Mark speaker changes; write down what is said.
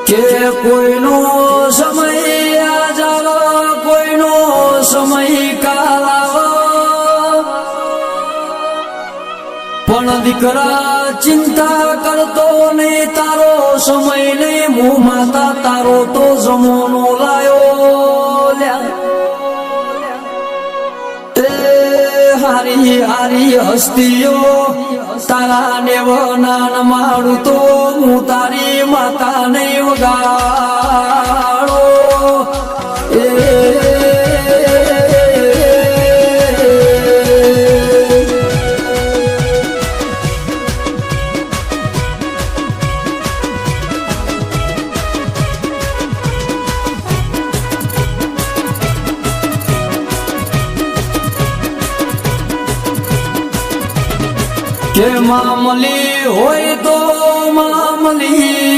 Speaker 1: કે કોઈનો સમય આજાવ કોઈનો સમય કાલ આવો પણ દીકરા ચિંતા કરતો નહીં તારો સમય નહીં હું માતા તારો તો જમોનો લાયો લ્યા હારી હારી હસ્તીઓ તારા નેવનાન મારું તો હું તારી માતા નહીં વગાડો કે મામલી હોય તો મામલી